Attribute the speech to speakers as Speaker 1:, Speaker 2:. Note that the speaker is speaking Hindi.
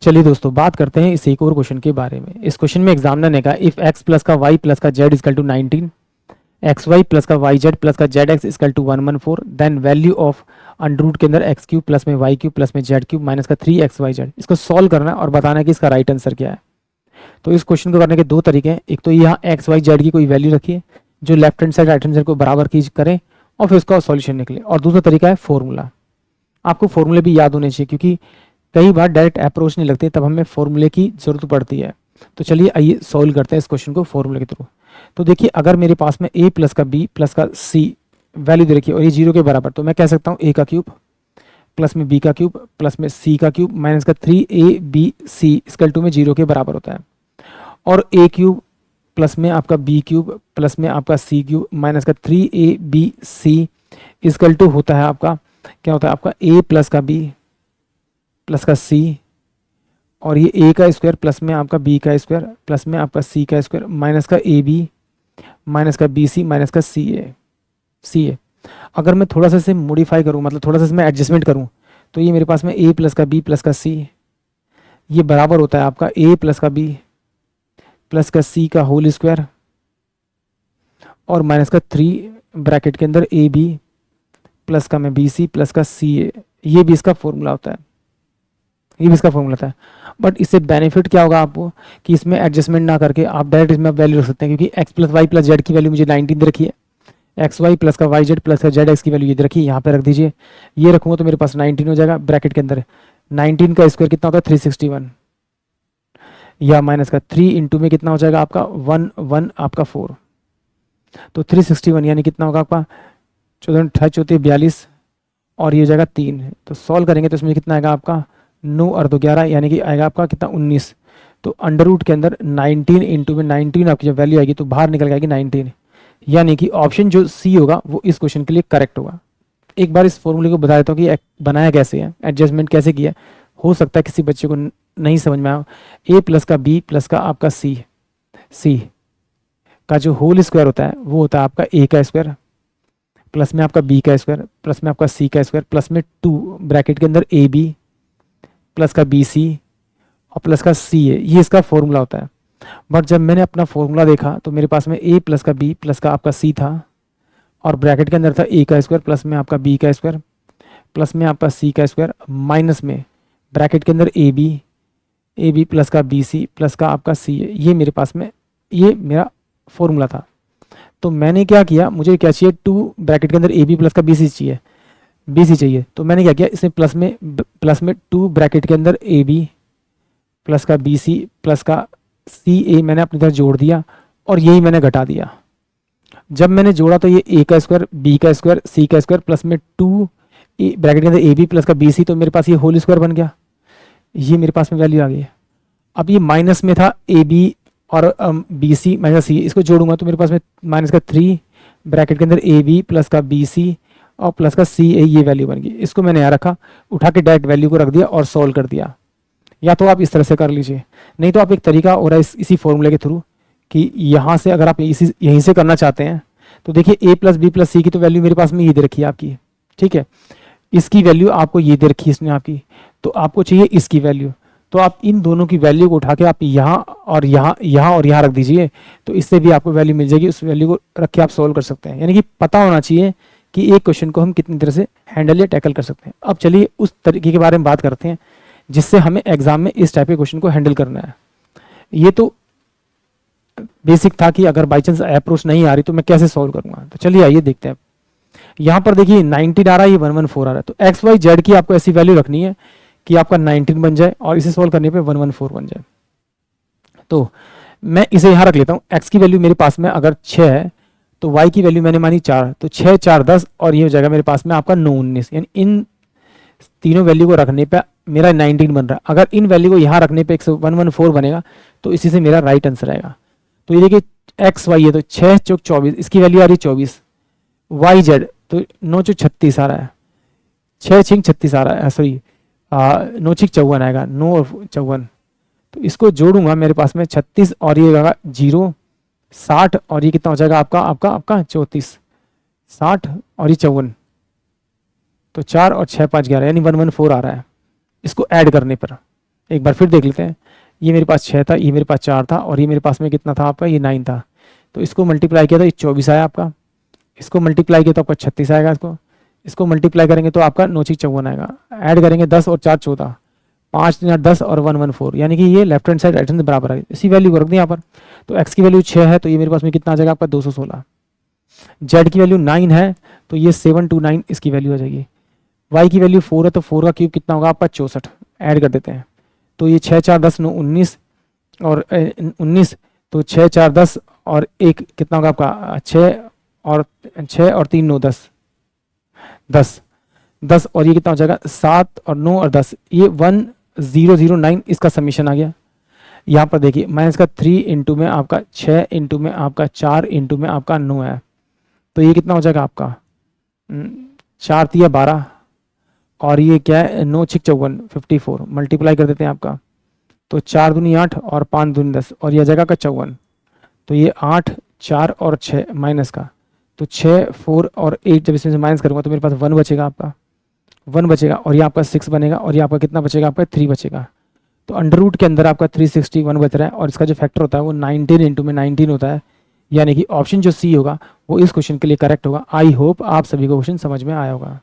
Speaker 1: चलिए दोस्तों, बात करते हैं इस एक और क्वेश्चन के बारे में। इस क्वेश्चन में एग्जामिनर ने कहा इफ x प्लस का y प्लस का z is equal to 19, x y plus का वाई जेड प्लस का z x is equal to 114, then value of under root के अंदर एक्स क्यूब प्लस में वाई क्यूब प्लस में जेड क्यूब माइनस का 3xyz। इसको सॉल्व करना है और बताना है कि इसका राइट आंसर क्या है। तो इस क्वेश्चन को करने के दो तरीके हैं। एक तो यहाँ एक्स वाई जेड की कोई वैल्यू रखिए जो left hand side right hand side को बराबर की करें और फिर उसका सॉल्यूशन निकले, और दूसरा तरीका है फॉर्मूला। आपको फॉर्मूले भी याद होने चाहिए क्योंकि कई बार डायरेक्ट अप्रोच नहीं लगती, तब हमें फॉर्मूले की जरूरत पड़ती है। तो चलिए आइए सॉल्व करते हैं इस क्वेश्चन को फॉर्मूले के थ्रू। तो देखिए, अगर मेरे पास में a प्लस का b प्लस का c वैल्यू दे रखी है और ये 0 के बराबर, तो मैं कह सकता हूँ a का क्यूब प्लस में b का क्यूब प्लस में c का क्यूब माइनस का 3abc इक्वल टू में 0 के बराबर होता है। और a क्यूब प्लस में आपका b क्यूब प्लस में आपका c क्यूब माइनस का 3abc इक्वल टू होता है आपका, क्या होता है आपका a प्लस का b प्लस का c, और ये a का स्क्वायर प्लस में आपका b का स्क्वायर प्लस में आपका c का स्क्वायर माइनस का ab माइनस का bc माइनस का ca। अगर मैं थोड़ा सा इसे मॉडिफाई करूँ, मतलब थोड़ा सा इसमें एडजस्टमेंट करूँ, तो ये मेरे पास में a प्लस का b प्लस का c ये बराबर होता है आपका a प्लस का b प्लस का c का होल स्क्वायर और माइनस का 3 ब्रैकेट के अंदर ab प्लस का में bc प्लस का ca। ये भी इसका फॉर्मूला होता है, ये भी इसका फॉर्मूला था। बट इससे बेनिफिट क्या होगा आपको कि इसमें एडजस्टमेंट ना करके आप डायरेक्ट इसमें वैल्यू रख सकते हैं, क्योंकि x plus y plus z की वैल्यू मुझे 19 दे रखी है, एक्स वाई प्लस का वाई जेड प्लस का जेड एक्स की वैल्यू ये दे रखी है, यहाँ पे रख दीजिए। ये रखूँगा तो मेरे पास 19 हो जाएगा ब्रैकेट के अंदर। 19 का स्क्वायर कितना होता है 361, या माइनस का 3 इंटू में कितना हो जाएगा आपका 1 आपका 4, तो 361 यानी कितना होगा आपका 42 और ये हो जाएगा 3। तो सॉल्व करेंगे तो इसमें कितना आएगा आपका 9 और 2 11, यानी कि आएगा आपका कितना 19। तो अंडर रूट के अंदर 19 इंटू में 19 आपकी जब वैल्यू आएगी तो बाहर निकल जाएगी 19, यानी कि ऑप्शन जो सी होगा वो इस क्वेश्चन के लिए करेक्ट होगा। एक बार इस फॉर्मूले को बता देता हूँ कि बनाया कैसे है, एडजस्टमेंट कैसे किया। हो सकता है किसी बच्चे को नहीं समझ में आया। ए प्लस का बी प्लस का आपका सी का जो होल स्क्वायर होता है वो होता है आपका ए का स्क्वायर प्लस में आपका बी का स्क्वायर प्लस में आपका सी का स्क्वायर प्लस में 2 ब्रैकेट के अंदर ए बी प्लस का बी सी और प्लस का सी ए, ये इसका फॉर्मूला होता है। बट जब मैंने अपना फॉर्मूला देखा तो मेरे पास में ए प्लस का बी प्लस का आपका सी था और ब्रैकेट के अंदर था ए का स्क्वायर प्लस में आपका बी का स्क्वायर प्लस में आपका सी का स्क्वायर माइनस में ब्रैकेट के अंदर ए बी प्लस का बी सी प्लस का आपका सी ए। ये मेरे पास में ये मेरा फॉर्मूला था। तो मैंने क्या किया, मुझे क्या चाहिए 2 ब्रैकेट के अंदर ए बी प्लस का बी सी चाहिए। तो मैंने क्या किया, इसमें प्लस में 2 ब्रैकेट के अंदर ए बी प्लस का बी सी प्लस का सी ए मैंने अपनी तरफ जोड़ दिया और यही मैंने घटा दिया। जब मैंने जोड़ा तो ये ए का स्क्वायर बी का स्क्वायर सी का स्क्वायर प्लस में 2 ब्रैकेट के अंदर ए बी प्लस का बी सी, तो मेरे पास ये होल स्क्वायर बन गया। ये मेरे पास में वैल्यू आ गई है। अब ये माइनस में था ए बी और बी सी माइनस सी, इसको जोड़ूंगा तो मेरे पास में माइनस का 3 ब्रैकेट के अंदर ए बी प्लस का बी सी और प्लस का सी ए, ये वैल्यू बन गई। इसको मैंने यहाँ रखा, उठा के डायरेक्ट वैल्यू को रख दिया और सॉल्व कर दिया। या तो आप इस तरह से कर लीजिए, नहीं तो आप एक तरीका और है इसी फॉर्मूले के थ्रू कि यहाँ से अगर आप यहीं से करना चाहते हैं तो देखिए ए प्लस बी प्लस सी की तो वैल्यू मेरे पास में ये दे रखी है आपकी, ठीक है। इसकी वैल्यू आपको ये दे रखी है इसने आपकी, तो आपको चाहिए इसकी वैल्यू। तो आप इन दोनों की वैल्यू को उठा के आप यहाँ और यहाँ रख दीजिए, तो इससे भी आपको वैल्यू मिल जाएगी। उस वैल्यू को रख के आप सोल्व कर सकते हैं। यानी कि पता होना चाहिए कि एक क्वेश्चन को हम कितनी तरह से हैंडल या टैकल कर सकते हैं। अब चलिए उस तरीके के बारे में बात करते हैं जिससे हमें एग्जाम में इस टाइप के क्वेश्चन को हैंडल करना है। ये तो बेसिक था कि अगर बाई चांस अप्रोच नहीं आ रही तो मैं कैसे सॉल्व करूंगा। तो चलिए आइए देखते हैं। यहाँ पर देखिए 19 आ रहा है, ये 114 आ रहा है, तो एक्स वाई जेड की आपको ऐसी वैल्यू रखनी है कि आपका 19 बन जाए और इसे सॉल्व करने पे 114 बन जाए। तो मैं इसे यहाँ रख लेता हूँ। एक्स की वैल्यू मेरे पास में अगर 6 है तो वाई की वैल्यू मैंने मानी 4, तो 6 4 10 और ये हो जाएगा मेरे पास में आपका 9 19, यानी इन तीनों वैल्यू को रखने पे मेरा 19 बन रहा है। अगर इन वैल्यू को यहाँ रखने पे 114 बनेगा तो इसी से मेरा राइट आंसर आएगा। तो ये देखिए एक्स वाई है तो 6 चौक 24, इसकी वैल्यू आ रही है 24। वाई जेड तो 9 चौक 36 आ रहा है, 6 छिंग 36 आ रहा है, सॉरी 9 छिंग 54 आएगा, 9 और 54। तो इसको जोड़ूंगा मेरे पास में 36 और ये आएगा 0 60 और ये कितना हो जाएगा आपका 34 60 और ये 54, तो 4 और 6 5 11 यानी 114 आ रहा है। इसको ऐड करने पर एक बार फिर देख लेते हैं। ये मेरे पास 6 था, ये मेरे पास 4 था, और ये मेरे पास में कितना था आपका, ये 9 था। तो इसको मल्टीप्लाई किया तो ये 24 आया आपका, इसको मल्टीप्लाई किया तो आपका 36 आएगा, इसको मल्टीप्लाई करेंगे तो आपका 9×54 आएगा। ऐड करेंगे 10 और 4 14, 5 3 8 10 और 1 1 4, यानी कि ये left hand side right hand बराबर है। इसी वैल्यू को रख दें यहाँ पर। तो x की वैल्यू 6 है तो ये मेरे पास में कितना आ जाएगा आपका 216। z की वैल्यू 9 है तो ये 729 इसकी वैल्यू आ जाएगी। y की वैल्यू 4 है तो 4 का क्यूब कितना होगा आपका 64। ऐड कर देते हैं तो ये 6 4 10 9 19 और 19, तो 6 4 10 और 1 कितना होगा आपका 6 और 3 9 10 10 10, और ये कितना हो जाएगा 7 और 9 और 10, ये 1009 इसका समीशन आ गया। यहाँ पर देखिए मैंने इसका 3 इंटू में आपका 6 इंटू में आपका 4 इंटू में आपका 9 है, तो ये कितना हो जाएगा आपका 4 3 12, और ये क्या है 9 6 54 54, मल्टीप्लाई कर देते हैं आपका। तो 4 दूनी 8 और 5 दूनी 10, और यह जगह का 54, तो ये 8 4 और 6 माइनस का, तो 6 4 और 8 जब इसमें से माइनस करूँगा तो मेरे पास 1 बचेगा आपका, 1 बचेगा, और ये आपका 6 बनेगा, और ये आपका कितना बचेगा आपका 3 बचेगा। तो अंडर रूट के अंदर आपका 361 बच रहा है, और इसका जो फैक्टर होता है वो 19 इंटू में 19 होता है, यानी कि ऑप्शन जो सी होगा वो इस क्वेश्चन के लिए करेक्ट होगा। आई होप आप सभी को क्वेश्चन समझ में आया होगा।